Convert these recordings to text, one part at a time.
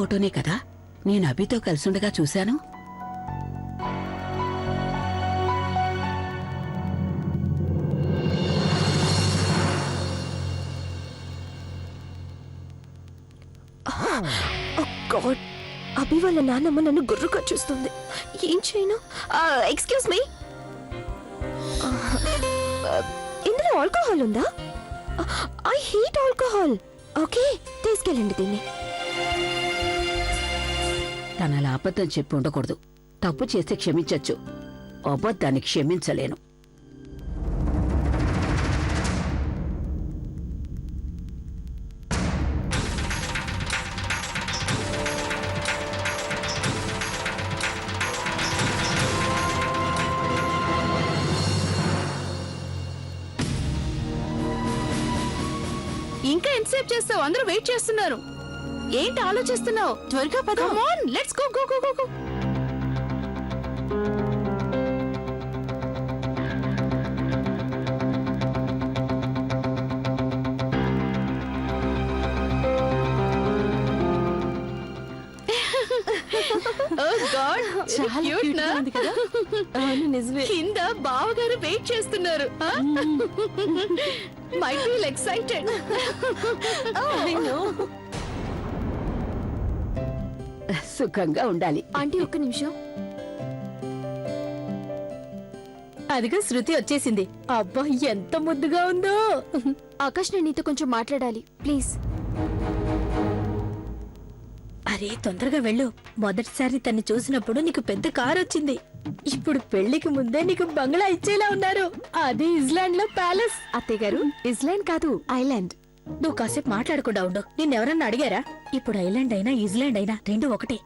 ఫోటోనే కదా నేను అభితో కలిసుండగా చూశాను. గాడ్, అభి వాళ్ళ నాన్నమ్మ నన్ను గుర్రుగా చూస్తుంది. ఏం చేయను? ఎక్స్క్యూజ్ మీ, ఇందులో ఆల్కహాల్ ఉందా? I hate alcohol. ఓకే, తీసుకెళ్ళండి దీన్ని. తన అలా అబద్ధం చెప్పి ఉండకూడదు. తప్పు చేస్తే క్షమించొచ్చు, అబద్ధాన్ని క్షమించలేను. ఇంకా ఎంతసేపు చేస్తావు? అందరూ వెయిట్ చేస్తున్నారు. ఏంటి ఆలోచిస్తున్నావు? త్వరగా పద. Come on, let's go go go go go. Oh God, చాలా క్యూట్ నా ఉంది కదా. అవును, నిజమే. కింద బావగారు వెయిట్ చేస్తున్నారు. Might feel excited. I know. సుఖంగా ఉండాలి. ఆంటీ, ఒక్క నిమిషం. అదిగో శృతి వచ్చేసింది. అబ్బా, ఎంత ముద్దుగా ఉందో. ఆకాష్, నేను నీతో కొంచెం మాట్లాడాలి, ప్లీజ్. అరే, తొందరగా వెళ్ళు. మొదటిసారి తన్ని చూసినప్పుడు నీకు పెద్ద కారు వచ్చింది. ఇప్పుడు పెళ్లికి ముందే నీకు బంగ్లా ఇచ్చేలా ఉన్నారు. అది ఇస్లాండ్ లో ప్యాలెస్. అత్తయ్య గారు, ఇస్లాండ్ కాదు, ఐలాండ్. నువ్వు కాసేపు మాట్లాడకుండా ఉండు. నిన్నెవరన్నా అడిగారా? ఇప్పుడు ఐలాండ్ అయినా ఇస్లాండ్ అయినా రెండు ఒకటే.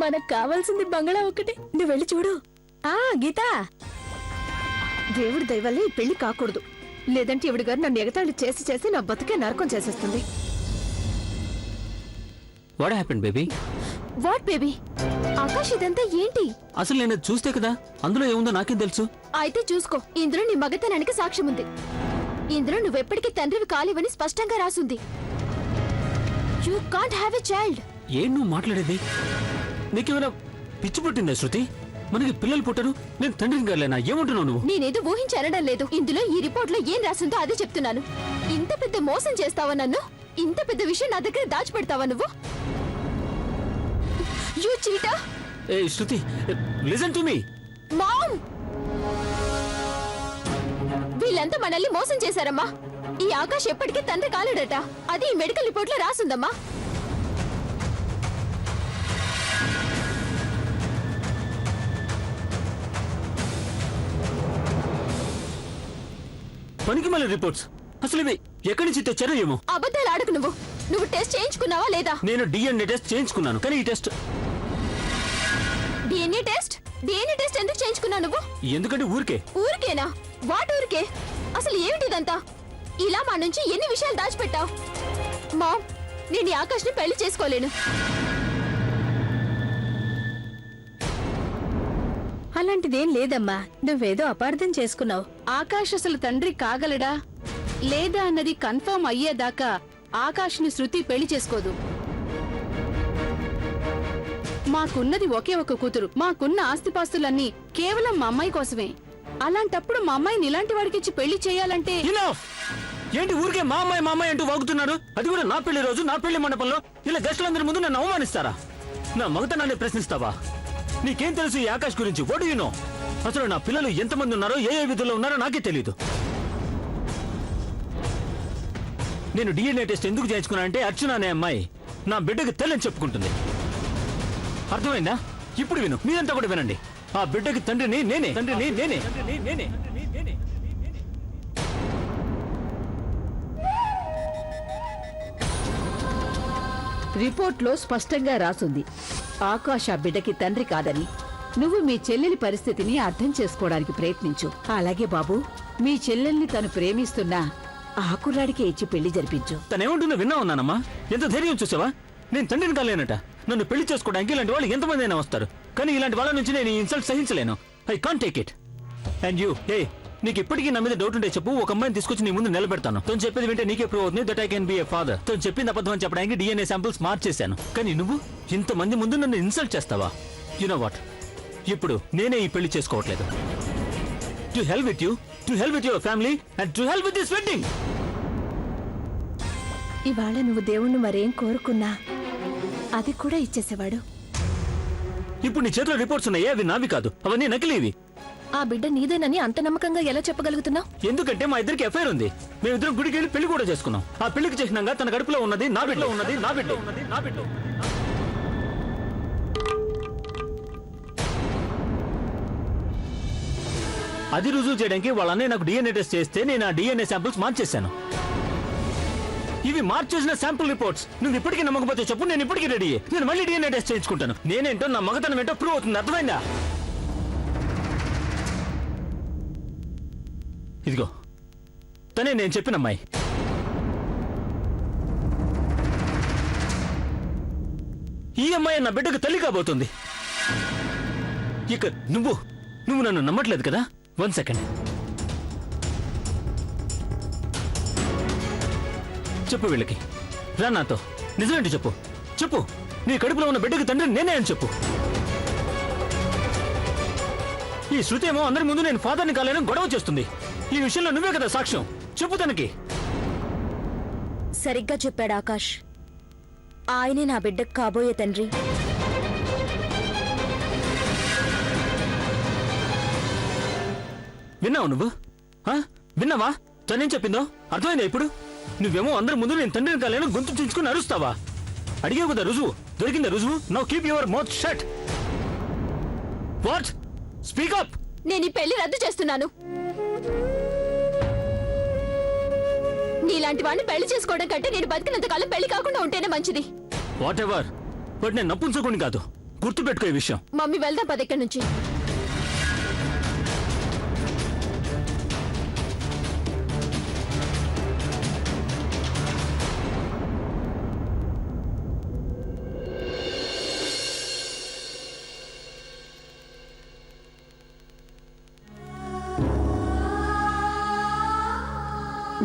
మనకు కావాల్సింది బంగ్లా ఒకటే. నువ్వు వెళ్ళి చూడు. గీత, దేవుడి దయ వల్ల ఈ పెళ్లి కాకూడదు. లేదంటే ఇవిడి గారు నన్ను ఎగతాళి చేసి చేసి నా బతుకే నరకం చేసేస్తుంది. What happened baby? What baby? Akash, ఇదంతా ఏంటి? అసలు నేను అది చూస్తే కదా, అందులో ఏముందో నాకేం తెలుసు. అయితే చూసుకో, ఇందులో నీ మగతనానికి సాక్ష్యం ఉంది. ఇందులో నువ్వెప్పటికీ తండ్రివి కాలేవని స్పష్టంగా రాసుంది. You can't have a child. ఏం నువ్వు మాట్లాడేది? నీకేమైనా పిచ్చి పుట్టిందా శృతి? మనకి పిల్లలు పుట్టరు, నేను తండ్రిని కాలేనా? ఏమంటున్నావు నువ్వు? నేనేదో ఊహించి అనడం లేదు. ఇందులో ఈ రిపోర్ట్ లో ఏం రాసిందో అదే చెప్తున్నాను. ఇంత పెద్ద మోసం చేస్తావా నన్ను? ఇంత పెద్ద విషయం నా దగ్గర దాచిపెడతావా నువ్వు? You cheater! ఏ Shruti, listen to me. Mom, వీళ్ళంతా మనల్ని మోసం చేశారమ్మా. ఈ ఆకాష్ ఎప్పటికీ తండ్రి కాలేడట. అది ఈ మెడికల్ రిపోర్ట్ లో రాసుందమ్మా. పనికి మళ్ళీ రిపోర్ట్స్ అసలు ఇవి ఎక్కడి నుంచి తెచ్చారో ఏమో. అబద్ధాలు ఆడకు. నువ్వు టెస్ట్ చేయించుకున్నావా లేదా? నేను డిఎన్ఏ టెస్ట్ చేయించుకున్నాను, కానీ ఈ టెస్ట్ డిఎన్ఏ టెస్ట్ ఎందుకు చేయించుకున్నావు నువ్వు? ఎందుకంటే ఊరికే. ఊరికేనా? వాట్ ఊరికే? అసలు ఏమిటిదంతా? ఇలా మా నుంచి ఎన్ని విషయాలు దాచిపెట్టావు? మామ్, నేను ఈ ఆకాష్ ని పెళ్లి చేసుకోలేను. అలాంటిదేం లేదమ్మా. నువ్వేదో అపార్థం చేసుకున్నావు. ఆకాష్ అసలు తండ్రి కాగలడా లేదా అన్నది కన్ఫర్మ్ అయ్యేదాకా ఆకాష్ ని శృతి పెళ్లి చేసుకోదు. మాకున్నది ఒకే ఒక కూతురు. మాకున్న ఆస్తిపాస్తులన్నీ కేవలం మా అమ్మాయి కోసమే. అలాంటప్పుడు మా అమ్మాయిని ఇలాంటి వాడికిచ్చి పెళ్లి చేయాలంటే Enough! ఏంటి ఊరికే మా అమ్మాయి అంటూ వాగుతున్నారు? అది కూడా నా పెళ్లి రోజు, నా పెళ్లి మండపంలో ఇలా గెస్టులందరి ముందు నన్ను అవమానిస్తారా? నా మగతనాన్ని ప్రశ్నిస్తావా? నీకేం తెలుసు ఈ ఆకాష్ గురించి? What do you know? అసలు నా పిల్లలు ఎంతమంది ఉన్నారో, ఏ విధుల్లో ఉన్నారో నాకే తెలీదు. నేను డిఎన్ఏ టెస్ట్ ఎందుకు చేయించుకున్నా అంటే అర్చన అనే అమ్మాయి నా బిడ్డకి తెల్లని చెప్పుకుంటుంది. అర్థమైందా? ఇప్పుడు విను, మీరంతా కూడా వినండి. ఆ బిడ్డకి తండ్రిని నేనే. రిపోర్ట్లో స్పష్టంగా రాసుంది ఆకాష్ ఆ బిడ్డకి తండ్రి కాదని. నువ్వు మీ చెల్లెలి పరిస్థితిని అర్థం చేసుకోవడానికి ప్రయత్నించు. అలాగే బాబు, మీ చెల్లెల్ని తను ప్రేమిస్తున్నా ఆ కుర్రాడికే ఇచ్చి పెళ్లి జరిపించు. తనేమంటుందో విన్నా ఉన్నానమ్మా. ఎంత ధైర్యం చూసావా? నేను తండ్రిని కాలేనట. నన్ను పెళ్లి చేసుకోవడానికి ఇలాంటి వాళ్ళు ఎంతమంది అయినా వస్తారు, కానీ ఇలాంటి వాళ్ళ నుంచి నేను ఇన్సల్ట్ సహించలేను. I can't take it. And you, నీకు ఇప్పటికీ నా మీద డౌట్ ఉంటే చెప్పు, ఒక అమ్మాయిని తీసుకొచ్చి నీ ముందు నిలబెడతాను. తను చెప్పేది వింటే నీకే ప్రూవ్ అవుతుంది that I can be a father. తను చెప్పింది అబద్ధం అని చెప్పడానికి DNA శాంపిల్స్ మార్చేశాను. కానీ నువ్వు ఇంతమంది ముందు నన్ను ఇన్సల్ట్ చేస్తావా? యు నో వాట్, ఇప్పుడు నేనే ఈ పెళ్లి చేసుకోవట్లేదు. To help with you, to help with your family and to help with this wedding. ఇవాళ నువ్వు దేవుణ్ణి మరేం కోరుకున్నా అది కూడా ఇచ్చేసేవాడు. ఇప్పుడు నీ చేతిలో రిపోర్ట్స్ ఉన్నాయి, అవి నావి కాదు, అవన్నీ నకిలీవి. ఆ బిడ్డ నీదేనని అంత నమ్మకంగా ఎలా చెప్పగలుగుతున్నావు? ఎందుకంటే మా ఇద్దరికి ఎఫ్ఐఆర్ ఉంది. మేమిద్దరం గుడికి వెళ్ళి పెళ్లి కూడా చేసుకున్నాం. ఆ పెళ్లికి చేసినాక తన కడుపులో ఉన్నది నా బిడ్డ, ఉన్నది నా బిడ్డ, ఉన్నది నా బిడ్డ. అది రుజువు చేయడానికి వాళ్ళ అన్నయ్య నాకు DNA టెస్ట్ చేస్తే నేను ఆ DNA శాంపిల్స్ మార్చేశాను. ఇవి మార్చేసిన శాంపుల్ రిపోర్ట్స్. నువ్వు ఇప్పటికీ నమ్మకపోతే చెప్పు, నేను ఇప్పటికీ రెడీ. నేను మళ్ళీ DNA టెస్ట్ చేయించుకుంటాను. నేనేంటో నా మగతనం ఏంటో ప్రూవ్ అవుతుంది, అర్థమైందా? ఇదిగో తనే నేను చెప్పిన అమ్మాయి. ఈ అమ్మాయి నా బిడ్డకు తల్లి కాబోతుంది. ఇక నువ్వు నన్ను నమ్మట్లేదు కదా? 1 సెకండ్ చెప్పు వీళ్ళకి, రా నాతో, నిజమేంటి చెప్పు. చెప్పు, నీ కడుపులో ఉన్న బిడ్డకి తండ్రి నేనే అని చెప్పు. ఈ శృతి ఏమో అందరి ముందు నేను ఫాదర్ని కాలేదని గొడవ చేస్తుంది. ఈ విషయంలో నువ్వే కదా సాక్ష్యం. చెప్పు తనకి. సరిగ్గా చెప్పాడు ఆకాష్. ఆయనే నా బిడ్డకు కాబోయే తండ్రి. విన్నావు నువ్వు? విన్నావా తనేం చెప్పిందో? అర్థమైందా ఇప్పుడు? నువ్వేమో అందరి ముందు నేను తండ్రిని కాలేను గొంతు చించుకుని అరుస్తావా? అడిగావు కదా రుజువు, దొరికిందా రుజువు? Now keep your mouth shut. What? Speak up. నేను ఈ పెళ్లి రద్దు చేస్తున్నాను. నీలాంటి వాడిని పెళ్లి చేసుకోవడం కంటే నేను బతికినంతకాలం పెళ్లి కాకుండా ఉంటేనే మంచిది. వాట్ ఎవర్, బట్ నేను నప్పుంచుకుని కాదు, గుర్తు పెట్టుకో ఈ విషయం. మమ్మీ వెళ్దాం పద ఇక్కడి నుంచి.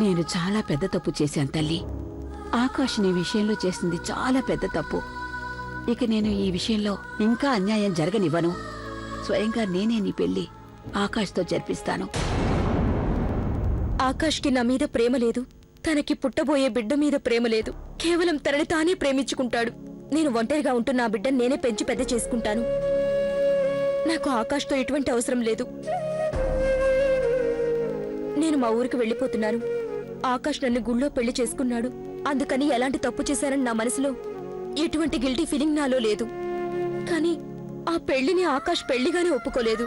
నేను చాలా పెద్ద తప్పు చేశాను తల్లి. ఆకాష్ నీ విషయంలో చేసింది చాలా పెద్ద తప్పు. ఇక నేను ఈ విషయంలో ఇంకా అన్యాయం జరగనివ్వను. స్వయంగా నేనే నీ పెళ్లి ఆకాష్తో జరిపిస్తాను. ఆకాష్కి నా మీద ప్రేమ లేదు. తనకి పుట్టబోయే బిడ్డ మీద ప్రేమ లేదు. కేవలం తనని తానే ప్రేమించుకుంటాడు. నేను ఒంటరిగా ఉంటున్న నా బిడ్డను నేనే పెంచి పెద్ద చేసుకుంటాను. నాకు ఆకాష్తో ఎటువంటి అవసరం లేదు. నేను మా ఊరికి వెళ్ళిపోతున్నాను. ఆకాష్ నన్ను గుళ్ళో పెళ్లి చేసుకున్నాడు. అందుకని ఎలాంటి తప్పు చేశానని నా మనసులో ఎటువంటి గిల్టీ ఫీలింగ్ నాలో లేదు. కానీ ఆ పెళ్లిని ఆకాష్ పెళ్లిగానే ఒప్పుకోలేదు.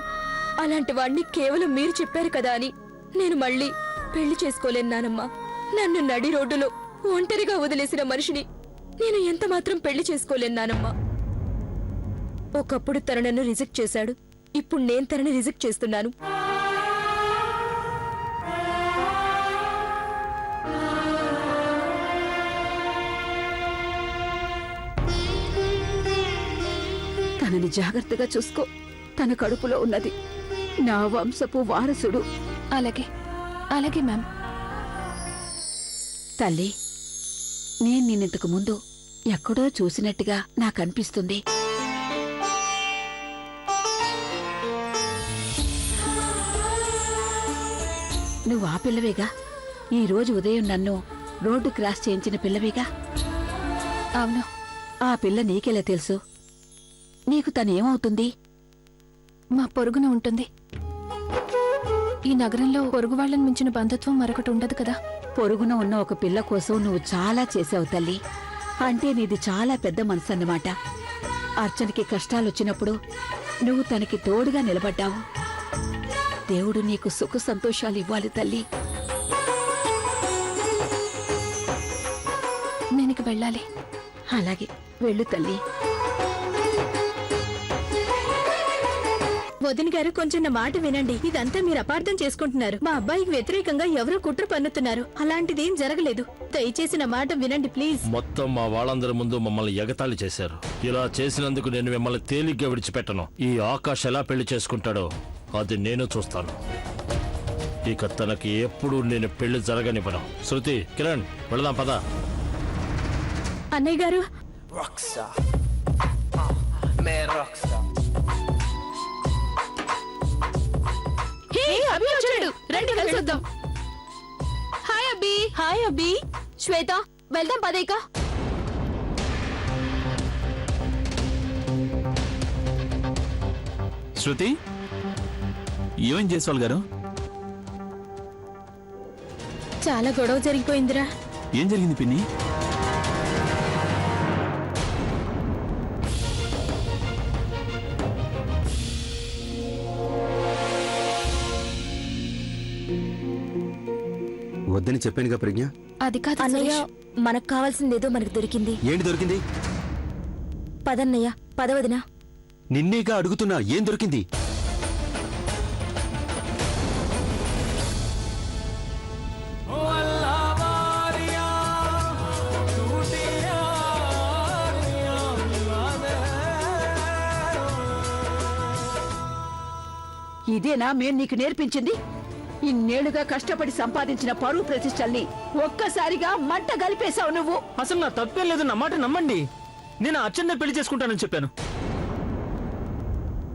అలాంటి వాడిని కేవలం మీరు చెప్పారు కదా అని నేను మళ్ళీ పెళ్లి చేసుకోలేను నానమ్మా. నన్ను నడి రోడ్డులో ఒంటరిగా వదిలేసిన మనిషిని నేను ఎంత మాత్రం పెళ్లి చేసుకోలేను నానమ్మా. ఒకప్పుడు తన నన్ను రిజెక్ట్ చేశాడు. ఇప్పుడు నేను తనని రిజెక్ట్ చేస్తున్నాను. తనని జాగ్రత్తగా చూసుకో. తన కడుపులో ఉన్నది నా వంశపు వారసుడు. అలాగే అలాగే మ్యామ్. తల్లి, నేను నిన్నింతకు ముందు ఎక్కడో చూసినట్టుగా నాకనిపిస్తుంది. నువ్వు ఆ పిల్లవేగా? ఈ రోజు ఉదయం నన్ను రోడ్డు క్రాస్ చేయించిన పిల్లవేగా? అవును. ఆ పిల్ల నీకెలా తెలుసు? నీకు తనేమవుతుంది? మా పొరుగున ఉంటుంది. ఈ నగరంలో పొరుగు వాళ్ళని మించిన బంధుత్వం మరొకటి ఉండదు కదా. పొరుగున ఉన్న ఒక పిల్ల కోసం నువ్వు చాలా చేసావు తల్లి. అంటే నీది చాలా పెద్ద మనసు అన్నమాట. అర్చనకి కష్టాలొచ్చినప్పుడు నువ్వు తనకి తోడుగా నిలబడ్డావు. దేవుడు నీకు సుఖ సంతోషాలు ఇవ్వాలి తల్లి. నేనికి వెళ్ళాలి. అలాగే వెళ్ళు తల్లి. వదిన గారు, కొంచెం నా మాట వినండి. ఇదంతా మీరు అపార్థం చేసుకుంటున్నారు. మా అబ్బాయికి వ్యతిరేకంగా ఎవరో కుట్ర పన్నుతున్నారు. అలాంటిదేం జరగలేదు. దయచేసి నా మాట వినండి ప్లీజ్. మొత్తం మా వాళ్ళందరి ముందు మమ్మల్ని ఎగతాళి చేశారు. ఇలా చేసినందుకు నేను మిమ్మల్ని తేలిగ్గా విడిచిపెట్టను. ఈ ఆకాష్ ఎలా పెళ్లి చేసుకుంటాడో అది నేను చూస్తాను. ఇక తనకి ఎప్పుడు నేను పెళ్లి జరగనివ్వను. శృతి, కిరణ్, వెళదాం పద. అన్నయ్య గారు, Rockstar. Man rockstar. హే అభి వచ్చాడు, రండి కలిసొద్దాం. హాయ్ అభి. హాయ్ అబ్బి. శ్వేత, వెళ్దాం పదేక. శృతి, ఏమేం చేసేవాళ్ళు గారు? చాలా గొడవ జరిగిపోయిందిరా. ఏం జరిగింది పిన్ని? వద్దని చెప్పానుగా ప్రజ్ఞ. అది కాదు అన్నయ్య, సురేష్. మనకు కావాల్సిందేదో మనకు దొరికింది. ఏంటి దొరికింది? పదన్నయ్య, పదవదినా. నిన్నేగా అడుగుతున్నా, ఏం దొరికింది? ఇదేనా మేం నీకు నేర్పించింది? ఇన్నేళ్లుగా కష్టపడి సంపాదించిన పరువు ప్రతిష్టల్ని ఒక్కసారిగా మంట గలిపేశావు నువ్వు. అసలు నా తప్పేం లేదు, నా మాట నమ్మండి. నేను అర్చన పెళ్లి చేసుకుంటానని చెప్పాను.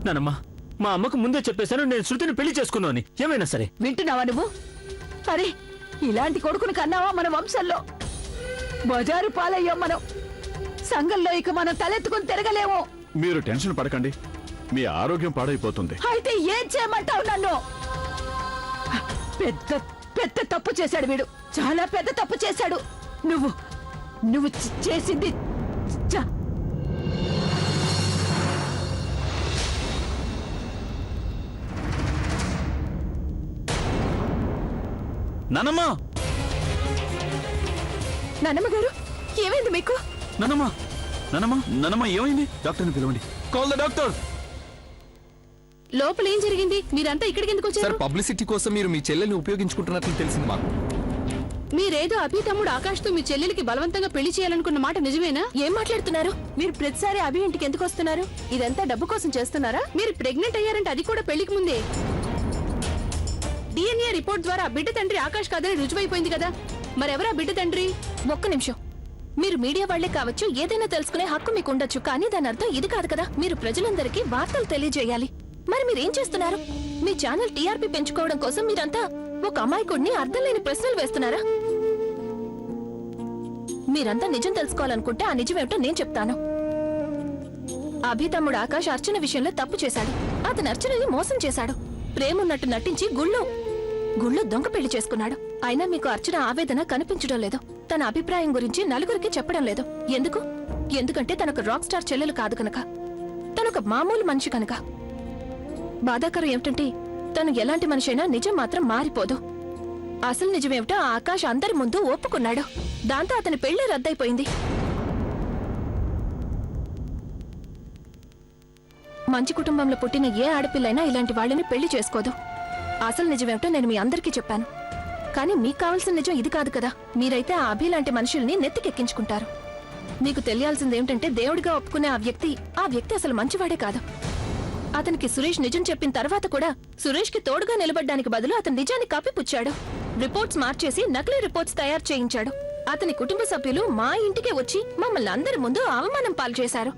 నానమ్మా, మా అమ్మకు ముందే చెప్పేశాను నేను శృతిని పెళ్లి చేసుకున్నాను అని. ఏమైనా సరే వింటున్నావా నువ్వు? అరే, ఇలాంటి కొడుకుని కన్నావా మన వంశంలో? బజారు పాలయ్యాం మనం. సంఘంలో ఇక మనం తలెత్తుకుని తిరగలేము. మీరు టెన్షన్ పడకండి, మీ ఆరోగ్యం పాడైపోతుంది. అయితే ఏం చేయమంటావు నన్ను? పెద్ద పెద్ద తప్పు చేశాడు వీడు, చాలా పెద్ద తప్పు చేశాడు. నువ్వు నువ్వు చేసింది చ- నానమ్మా, నాన్నమ్మ గారు, ఏమైంది మీకు? నానమ్మా, నానమ్మా, నానమ్మా, ఏమైంది? డాక్టర్ని పిలవండి. Call the doctor. లోపల ఏం జరిగింది? మీరంతా ఇక్కడికి ఎందుకు సార్, వచ్చారు? పబ్లిసిటీ కోసం మీరు మీ చెల్లెల్ని ఉపయోగించుకుంటున్నట్లు తెలిసింది మాకు. మీరేదో అభి తమ్ముడు ఆకాష్ తో మీ చెల్లెలికి బలవంతంగా పెళ్లి చేయాలనుకున్న మాట నిజమేనా? ఏం మాట్లాడుతున్నారు? మీరు ప్రతిసారి అభి ఇంటికి ఎందుకు వస్తున్నారు? ఇదంతా డబ్బు కోసం చేస్తున్నారా? మీరు ప్రెగ్నెంట్ అయ్యారంటే అది కూడా పెళ్లికి ముందే. DNA రిపోర్ట్ ద్వారా బిడ్డ తండ్రి ఆకాష్ కాదని రుజువైపోయింది కదా. మరెవరా బిడ్డ తండ్రి? ఒక్క నిమిషం. మీరు మీడియా వాళ్లే కావచ్చు, ఏదైనా తెలుసుకునే హక్కు మీకు ఉండొచ్చు, కానీ దాని అర్థం ఇది కాదు కదా. మీరు ప్రజలందరికీ వార్తలు తెలియజేయాలి. మరి మీరేం చేస్తున్నారు? మీ ఛానల్ టీఆర్పీ పెంచుకోవడం కోసం మీరంతా ఒక అమాయకుడిని అర్థం లేని ప్రశ్నలు వేస్తున్నారా? మీరంతా నిజం తెలుసుకోవాలనుకుంటే ఆ నిజమేమిటో నేను చెప్తాను. అభి తమ్ముడు ఆకాష్ అర్చన విషయంలో తప్పు చేశాడు. అతను అర్చనని మోసం చేశాడు. ప్రేమున్నట్టు నటించి గుళ్ళో దొంగ పెళ్లి చేసుకున్నాడు. అయినా మీకు అర్చన ఆవేదన కనిపించడం లేదు. తన అభిప్రాయం గురించి నలుగురికి చెప్పడం లేదు. ఎందుకంటే తనకు రాక్ స్టార్ చెల్లెలు కాదు కనుక. తనొక మామూలు మనిషి కనుక. బాధాకరం ఏమిటంటే తను ఎలాంటి మనిషైనా నిజం మాత్రం మారిపోదు. అసలు నిజమేమిటో ఆ ఆకాష్ అందరి ముందు ఒప్పుకున్నాడు. దాంతో అతని పెళ్లి రద్దయిపోయింది. మంచి కుటుంబంలో పుట్టిన ఏ ఆడపిల్లైనా ఇలాంటి వాళ్ళని పెళ్లి చేసుకోదు. అసలు నిజమేమిటో నేను మీ అందరికీ చెప్పాను. కానీ మీకు కావాల్సిన నిజం ఇది కాదు కదా. మీరైతే ఆ అభి లాంటి మనుషుల్ని నెత్తికెక్కించుకుంటారు. మీకు తెలియాల్సిందేమిటంటే దేవుడిగా ఒప్పుకునే ఆ వ్యక్తి అసలు మంచివాడే కాదు. అతనికి సురేష్ నిజం చెప్పిన తర్వాత కూడా సురేష్ కి తోడుగా నిలబడ్డానికి బదులు అతను నిజాన్ని కప్పిపుచ్చాడు. రిపోర్ట్స్ మార్చేసి నకిలీ రిపోర్ట్స్ తయారు చేయించాడు. అతని కుటుంబ సభ్యులు మా ఇంటికే వచ్చి మమ్మల్ని అందరి ముందు అవమానం పాలు చేశారు.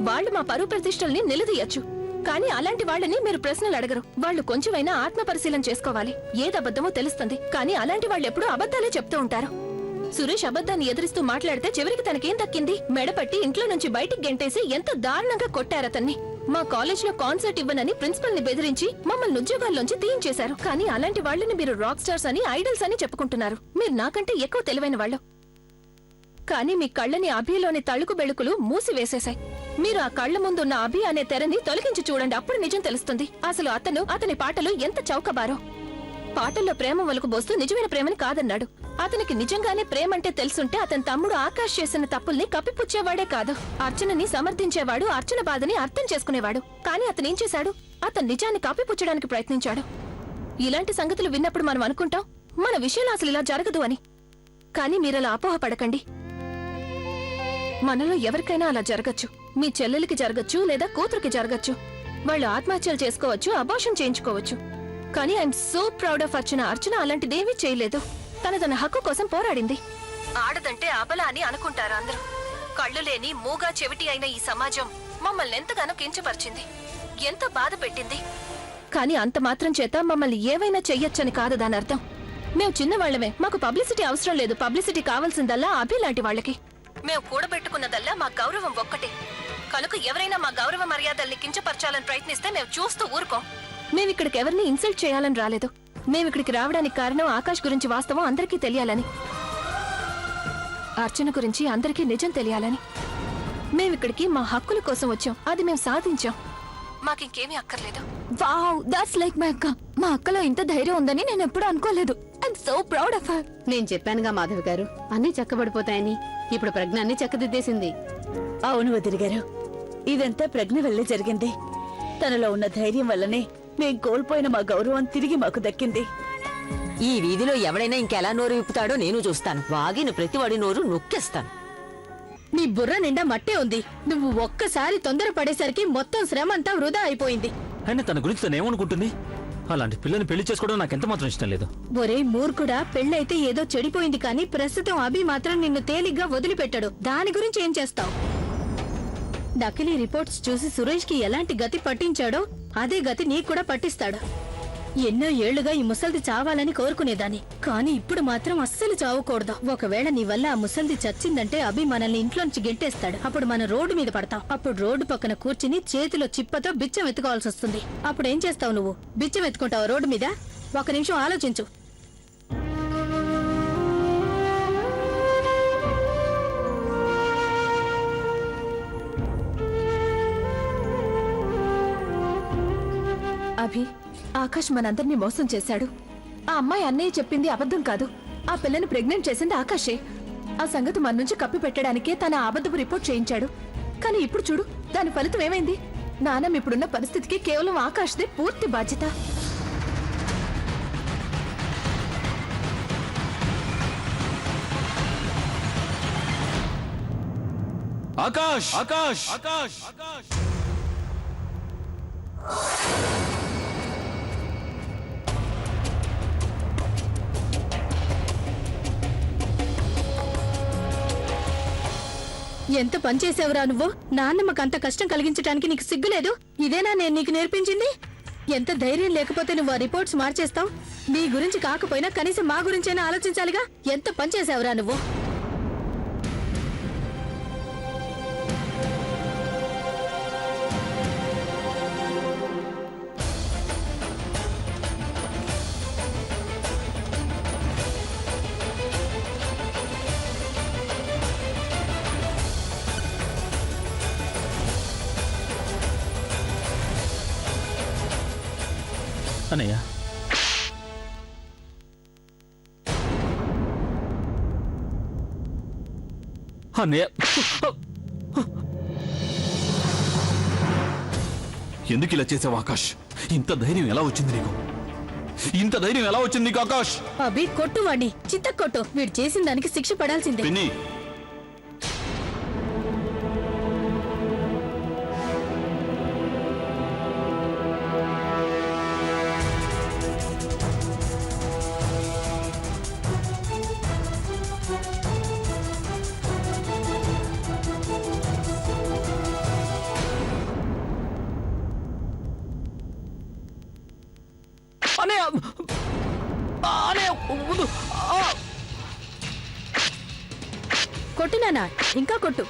వాళ్ళు మా పరువు ప్రతిష్టల్ని నిలదీయచ్చు, కానీ అలాంటి వాళ్ళని మీరు ప్రశ్నలు అడగరు. వాళ్ళు కొంచెమైనా ఆత్మ పరిశీలన చేసుకోవాలి. ఏదబద్ధమో తెలుస్తుంది, కానీ అలాంటి వాళ్ళు ఎప్పుడూ అబద్ధాలే చెప్తూ ఉంటారు. సురేష్ అబద్ధాన్ని ఎదిరిస్తూ మాట్లాడితే చివరికి తనకేం దక్కింది? మెడపట్టి ఇంట్లో నుంచి బయటికి గెంటేసి ఎంత దారుణంగా కొట్టారతన్ని. మా కాలేజ్ లో కాన్సర్ట్ ఇవ్వనని ప్రిన్సిపల్ ని బెదిరించి మమ్మల్ని ఉద్యోగాల్లోంచి తీయించేశారు. కానీ అలాంటి వాళ్ళని మీరు రాక్ స్టార్స్ అని ఐడల్స్ అని చెప్పుకుంటున్నారు. మీరు నాకంటే ఎక్కువ తెలివైన వాళ్ళు. కానీ మీ కళ్ళని అభిలోని తళుకు బెళుకులు మూసివేసేశాయి. మీరు ఆ కళ్ల ముందున్న అభి అనే తెరని తొలగించి చూడండి, అప్పుడు నిజం తెలుస్తుంది. అసలు అతని పాటలు ఎంత చౌకబారో. పాటల్లో ప్రేమ వలకు బోస్తూ నిజమైన ప్రేమని కాదన్నాడు. అతనికి నిజంగానే ప్రేమంటే తెలుసుంటే అతని తమ్ముడు ఆకాష్ చేసిన తప్పుల్ని కప్పిపుచ్చేవాడే కాదు, అర్చనని సమర్థించేవాడు, అర్చన బాధని అర్థం చేసుకునేవాడు. కానీ అతనేం చేశాడు? అతను నిజాన్ని కప్పిపుచ్చడానికి ప్రయత్నించాడు. ఇలాంటి సంగతులు విన్నప్పుడు మనం అనుకుంటాం మన విషయంలో అసలు ఇలా జరగదు అని. కానీ మీరలా అపోహపడకండి. మనలో ఎవరికైనా అలా జరగచ్చు. మీ చెల్లెలికి జరగచ్చు, లేదా కూతురికి జరగచ్చు. వాళ్ళు ఆత్మహత్యలు చేసుకోవచ్చు, అబార్షన్ చేయించుకోవచ్చు. కానీ ఐఎమ్ సో ప్రౌడ్ ఆఫ్ అర్చన. అర్చన అలాంటిదేమీ చేయలేదు. తన హక్కు కోసం పోరాడింది. ఆడదంటే అబల అని అనుకుంటారు అందరూ. కళ్ళు లేని మూగా చెవిటి అయిన ఈ సమాజం మమ్మల్ని ఎంతగానో కించపరిచింది, ఎంత బాధ పెట్టింది. కానీ అంత మాత్రం చేత మమ్మల్ని ఏవైనా చెయ్యొచ్చని కాదు దాని అర్థం. మేము చిన్నవాళ్లమే, మాకు పబ్లిసిటీ అవసరం లేదు. పబ్లిసిటీ కావాల్సిందల్లా అభి లాంటి వాళ్ళకి. మేము కూడబెట్టుకున్నదల్లా మా గౌరవం ఒక్కటే. కనుక ఎవరైనా మా గౌరవ మర్యాదల్ని కించపరచాలని ప్రయత్నిస్తే మేము చూస్తూ ఊరుకోం. మేమిక్కడికి ఎవరిని ఇన్సల్ట్ చేయాలని రాలేదు. మేమిక్కడికి రావడానికి కారణం ఆకాష్ గురించి వాస్తవం అందరికీ తెలియాలని, అర్చన గురించి అందరికీ నిజం తెలియాలని. మేమిక్కడికి మా హక్కుల కోసం వచ్చాం. అది మేము సాధించాం. మాకింకేమీ అక్కర్లేదు. వావ్, దట్స్ లైక్ మై అక్క. మా అక్కలో ఇంత ధైర్యం ఉందని నేను ఎప్పుడూ అనుకోలేదు. I'm so proud of her. నేను చెప్పానుగా మాధవి గారు, అన్నీ చక్కబడిపోతాయని. ఇప్పుడు ప్రజ్ఞ అన్ని చక్కదిద్దేసింది. అవును వదిలి గారు, ఇదంతా ప్రజ్ఞ వల్లే జరిగింది. తనలో ఉన్న ధైర్యం వల్లనే మేం కోల్పోయిన మా గౌరవం తిరిగి మాకు దక్కింది. ఈ వీధిలో ఎవడైనా ఇంకెలా నోరు విప్పుతాడో నేను చూస్తాను. వాగిన ప్రతివాడి నోరు నొక్కేస్తాను. నీ బుర్ర నిండా మట్టే ఉంది. నువ్వు ఒక్కసారి తొందర పడేసరికి మొత్తం శ్రమ అంతా వృధా అయిపోయింది. అయినా తన గురించి తను ఏమనుకుంటుంది? అలాంటి పిల్లని పెళ్లి చేసుకోవడం నాకు ఎంత మాత్రం ఇష్టం లేదు. ఒరే మూర్ఖుడా, పెళ్ళైతే ఏదో చెడిపోయింది, కానీ ప్రస్తుతం అభి మాత్రం నిన్ను తేలిగ్గా వదిలిపెట్టాడు. దాని గురించి ఏం చేస్తావు? నకిలీ రిపోర్ట్స్ చూసి సురేష్ కి ఎలాంటి గతి పట్టించాడో అదే గతి నీకు కూడా పట్టిస్తాడు. ఎన్నో ఏళ్లుగా ఈ ముసల్ది చావాలని కోరుకునేదాన్ని, కానీ ఇప్పుడు మాత్రం అస్సలు చావకూడదు. ఒకవేళ నీ వల్ల ఆ ముసల్ది చచ్చిందంటే అభి మనల్ని ఇంట్లోంచి గెంటేస్తాడు. అప్పుడు మనం రోడ్డు మీద పడతాం. అప్పుడు రోడ్డు పక్కన కూర్చుని చేతిలో చిప్పతో బిచ్చం ఎత్తుకోవాల్సి వస్తుంది. అప్పుడు ఏం చేస్తావు నువ్వు? బిచ్చం ఎత్తుకుంటావు రోడ్డు మీద? ఒక నిమిషం ఆలోచించు. అభి, ఆకాష్ మనందరినీ మోసం చేశాడు. ఆ అమ్మాయి అన్నయ్య చెప్పింది అబద్ధం కాదు. ఆ పిల్లని ప్రెగ్నెంట్ చేసింది ఆకాషే. ఆ సంగతి మన నుంచి కప్పి పెట్టడానికే తన అబద్ధపు రిపోర్ట్ చేయించాడు. కానీ ఇప్పుడు చూడు, దాని ఫలితం ఏమైంది? నాన్నమ్మ ఇప్పుడున్న పరిస్థితికి కేవలం ఆకాష్దే పూర్తి బాధ్యత. ఆకాష్ ఆకాష్ ఆకాష్ ఆకాష్ ఎంత పనిచేసావురా నువ్వు? నాన్నమ్మకు అంత కష్టం కలిగించడానికి నీకు సిగ్గులేదు? ఇదేనా నేను నీకు నేర్పించింది? ఎంత ధైర్యం లేకపోతే నువ్వు ఆ రిపోర్ట్స్ మార్చేస్తావు? నీ గురించి కాకపోయినా కనీసం మా గురించైనా ఆలోచించాలిగా. ఎంత పనిచేసావురా నువ్వు? అన్నయ్య, అన్నయ్య, ఎందుకు ఇలా చేసావు ఆకాష్? ఇంత ధైర్యం ఎలా వచ్చింది నీకు? ఇంత ధైర్యం ఎలా వచ్చింది నీకు ఆకాష్? అభి, కొట్టు వాణ్ణి, చిత్త కొట్టు. వీడు చేసిన దానికి శిక్ష పడాల్సిందే. పిన్ని, కొట్టినానా? ఇంకా కొట్టు.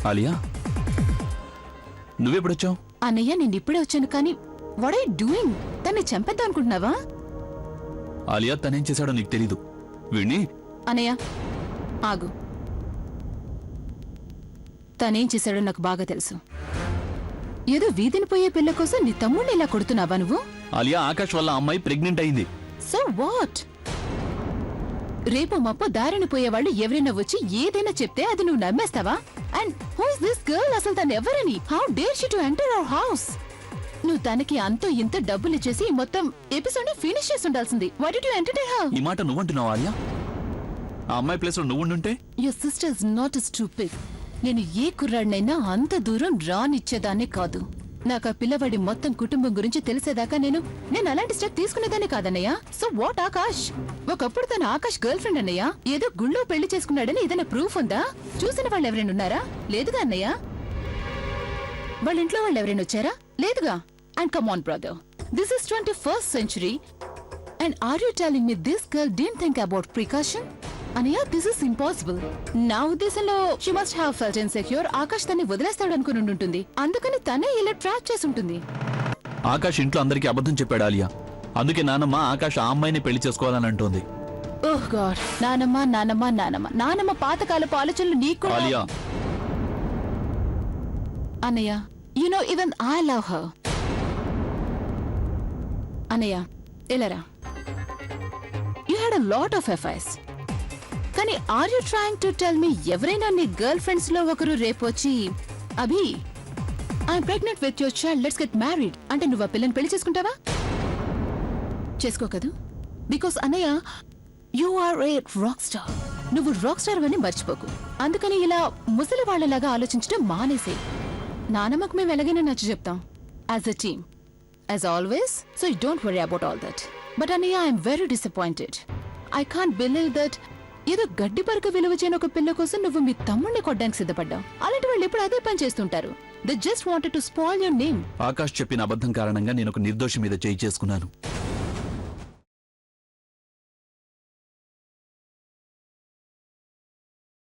ఆలియా, నువ్వెప్పుడొచ్చావు? అన్నయ్య, నేను ఇప్పుడే వచ్చాను. కానీ వాట్ ఆర్ యు డూయింగ్? తన్ని చంపేద్దాం అనుకుంటున్నావా? ఆలియా తనేం చేశాడో నీకు తెలీదు. వీణ్ణి అన్నయ్య ఆగు. తనేం చేశాడో నాకు బాగా తెలుసు. ఏదో వీధిని పోయే పిల్ల కోసం నీ తమ్ముడిని ఇలా కొడుతున్నావా నువ్వు? ఆలియా, ఆకాష్ వల్ల అమ్మాయి ప్రెగ్నెంట్ అయింది. So what? రేపు మప్పు దారిని పోయేవాళ్ళు ఎవరైనా వచ్చి ఏదైనా చెప్తే అది నువ్వు నమ్మేస్తావా? And who is this girl? అసలు తను ఎవరని? How dare she to enter our house? నువ్వు తనకి అంతో ఇంత డబ్బులు ఇచ్చేసి మొత్తం ఎపిసోడ్ ని ఫినిష్ చేసి ఉండాల్సింది. Why did you entertain her? ఈ మాట నువ్వంటున్నావు ఆర్య? ఆ అమ్మాయి ప్లేస్ లో నువ్వు ఉండుంటే? Your sister is not stupid. నేను ఏ కుర్రాడినైనా అంత దూరం రానిచ్చేదాన్నే కాదు. నాకు ఆ పిల్లవాడి మొత్తం కుటుంబం గురించి తెలిసేదాకా నేను అలాంటి స్టెప్ తీసుకునేదాన్ని కాదన్నయ్య. So what Akash? ఒకప్పుడు తన ఆకాష్ గర్ల్ ఫ్రెండ్ అన్నయ్య. ఏదో గుళ్ళో పెళ్లి చేసుకున్నాడని ఏదైనా ప్రూఫ్ ఉందా? చూసిన వాళ్ళు ఎవరైనా ఉన్నారా? లేదుగా అన్నయ్య. వాళ్ళ ఇంట్లో వాళ్ళు ఎవరైనా వచ్చారా? లేదుగా. And come on brother, this is 21st century and are you telling me this girl didn't think about precaution? Anaya, this is impossible. నా ఉద్దేశంలో she must have felt insecure. Akash తన్ని వదిలేస్తాడు అనుకుని ఉంటుంది. అందుకని తనే ఇలా ట్రాప్ చేసి ఉంటుంది. ఆకాష్ ఇంట్లో అందరికీ అబద్ధం చెప్పాడు ఆలియా. అందుకే నానమ్మ ఆకాష్ ఆ అమ్మాయిని పెళ్లి చేసుకోవాలని అంటోంది. ఓహ్ గాడ్, నానమ్మ నానమ్మ నానమ్మ నానమ్మ పాతకాలపు ఆలోచనలు నీకు ఆలియా. అన్నయ్య, you know even I love her. అన్నయ్య ఎలారా? You had a lot of affairs. కానీ are you trying to tell me ఎవరైనా నీ గర్ల్ ఫ్రెండ్స్ లో ఒకరు రేపు వచ్చి Abhi I'm pregnant with your child, let's get married అంటే నువ్వు ఆ పిల్లని పెళ్లి చేసుకుంటావా? చేసుకోకదు. బికాస్ అన్నయ్య, you are a rock star. నువ్వు రాక్ స్టార్ అని మర్చిపోకు. అందుకని ఇలా ముసలి వాళ్ళలాగా ఆలోచించడం మానేసే. నానమ్మకు మేము ఎలాగైనా నచ్చ చెప్తాం as a team, as always. So you don't worry about all that. But అన్నయ్య, I'm very disappointed. I can't believe that ఏదో గడ్డి పరక విలువ చేయని ఒక పిల్ల కోసం నువ్వు మీ తమ్ముడిని కొట్టడానికి సిద్ధపడ్డావు. అలాంటి వాళ్ళు ఎప్పుడు అదే పని చేస్తుంటారు. They just wanted to spoil your name. Akash చెప్పిన అబద్ధం కారణంగా నేను ఒక నిర్దోషి మీద చేయి చేసుకున్నాను.